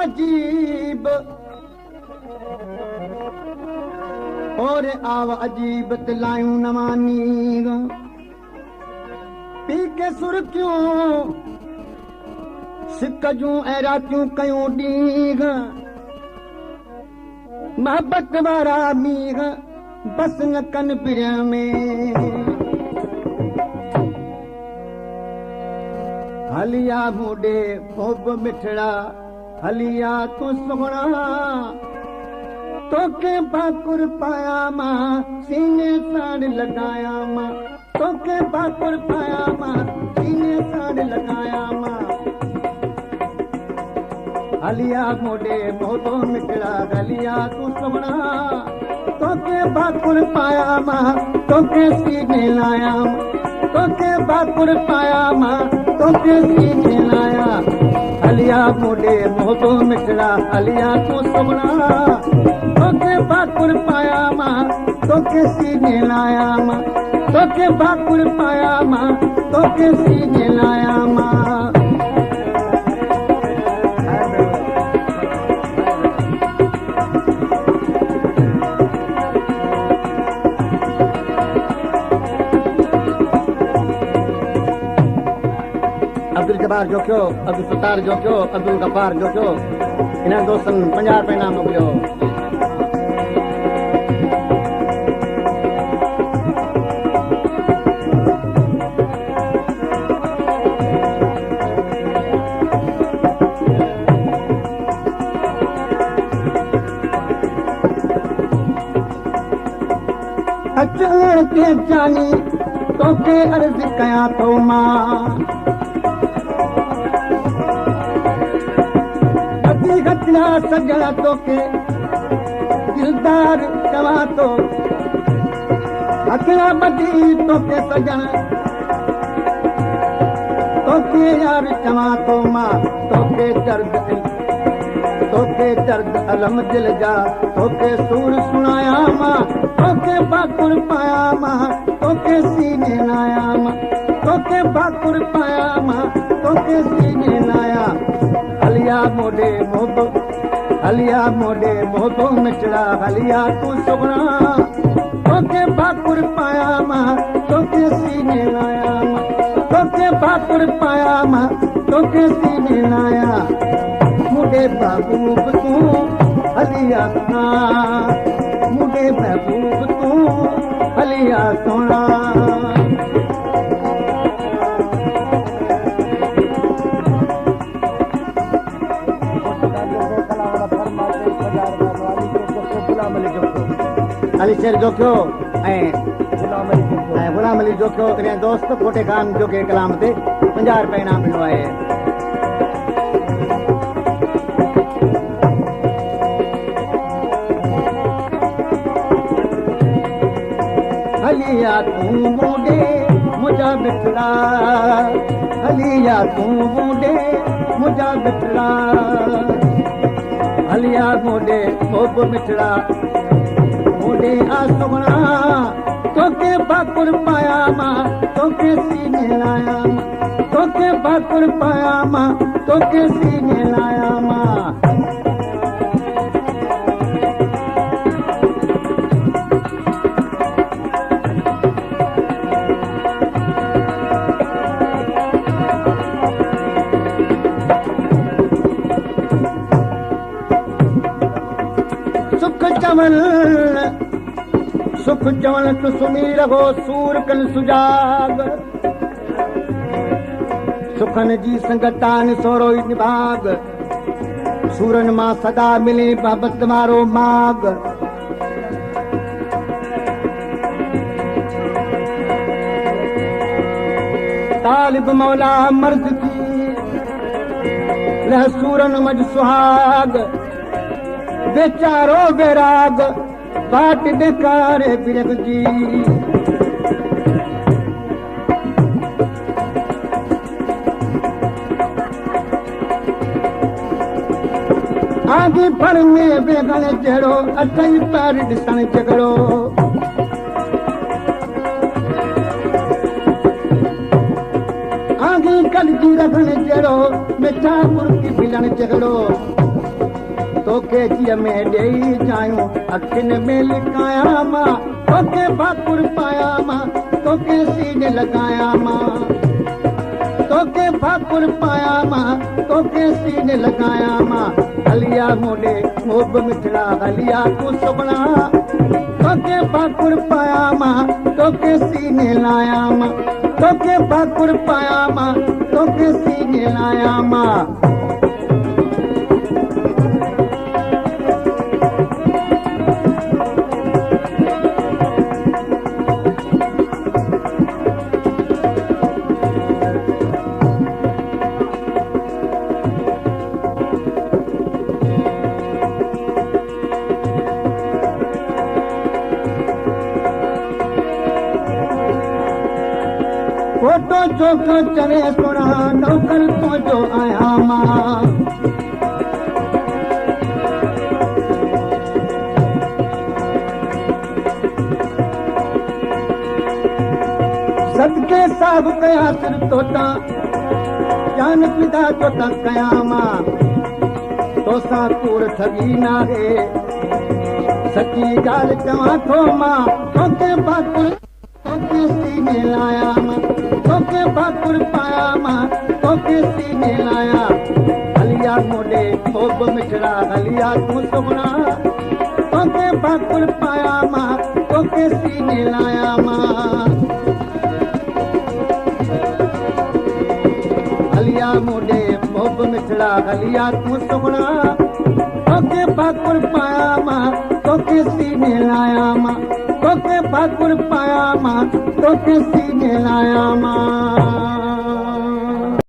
अजीब और आव अजीब तिलायूं नवानी पी के सुर क्यों सिक जूं ऐं रातियूं कयूं ॾींह मोहबत वारा मींह बस न कन पिर में हलिया मूडे मोब मिठड़ा हलिया तूं सुहिणा तोखे भाकुर पाया मां सीने साड़ लॻाया मां तोखे भाकुर पाया मां सीने साड़ लॻाया मां हलिया मोडे मोब मिठड़ा हलिया तूं सुहिणा तोखे भाकुर पाया मां तोखे सीने लाया तोखे भाकुर पाया मां तोखे सीने लाया हलिया मोडे मोब मिठड़ा हलिया तूं सुहिणा तोखे भाकुर पाया मां तोखे सीने लाया मां तोखे भाकुर पाया मां तोखे सीने लाया मां अब्दुल जब्बार जोखियो अब्दुल सत्तार जोखियो अब्दुल गफ्फार जोखियो इन्हनि दोस्तनि 50 रुपया इनाम मोकिलियो अचण ते जानी तोखे अर्ज़ कयां थो मां सजण तोखे दिलदार चवां थो अखियां ॿधी तोखे सजण तोखे यार चवां थो मां तोखे दर्द अलम दिल जा तोखे सूर सुणाया मां तोखे भाकुर पाया मां तोखे सीने लाया मां तोखे भाकुर पाया मां तोखे सीने लाया हलिया मोडे मोब हलिया मोडे मोब मिठड़ा हलिया तूं सुहिणा तोखे भाकुर पाया मां तोखे सीने लाया मां तोखे भाकुर पाया मां तोखे सीने लाया मुडे महबूब तूं हलिया मुडे महबूब तूं हलिया सोना अली शेर जोखियो ऐं गुलाम अली जोखियो इन्हनि दोस्त कोटे खान जोखे कलाम ते 50 रुपया इनाम ॾिनो आहे हलिया तूं बूढ़े मुंहिंजा मिठड़ा हलिया तूं बूढ़े मुंहिंजा मिठड़ा हलिया मोडे मोब मिठड़ा मोडे आ सुहिणा तोखे भाकुर पाया मां तोखे सीने लाया तोखे भाकुर पाया मां तोखे सीने लाया मां सुख चवण तूं सुम्ही रहो सूर कन सुजाग सुखन जी संगतान सोरो निभाग सूरन मां सदा मिले मोहबत वारो माग तालिब मौला मर्द थी रह सूरन मज सुहाग बेचारो बेराग बाट बेकारे बिरग जी आगे पर में बेगण जड़ो अथई पर ॾिसण झगड़ो आगे कल जी रखण जड़ो मिठा मुर्गी मिलण झगड़ो तोखे जीअ में ॾेई जायूं अखियुनि में लिकायां मां तोखे भाकुर पायां मां तोखे सीने लॻायां मां तोखे भाकुर पायां मां तोखे सीने लॻायां मां हलिया मोॾे मोब मिठड़ा हलिया तूं सुबणा तोखे भाकुर पायां मां तोखे सीने लायां मां तोखे भाकुर पायां मां तोखे सीने लायां मां फोटो चोखो चढ़े सुणा नौकर तुंहिंजो आहियां मां सदके साहब कया सिर तोता जान पिता चोता कया मां तोसां कूड़ ठगी नाहे सची ॻाल्हि चवां थो मां तोखे भाकुर तोखे सीने लायां मां तोखे भाकुर पायां मां तोखे सीने लायां हलिया मोॾे मोब मिठड़ा हलिया तूं सुबणा तोखे भाकुर पायां मां तोखे सीने लायां मां हलिया मोॾे मोब मिठड़ा हलिया तूं सुबणा तोखे भाकुर पायां मां तोखे सीने लायां मां तोखे भाकुर पायां मां तोखे सीने लायां मां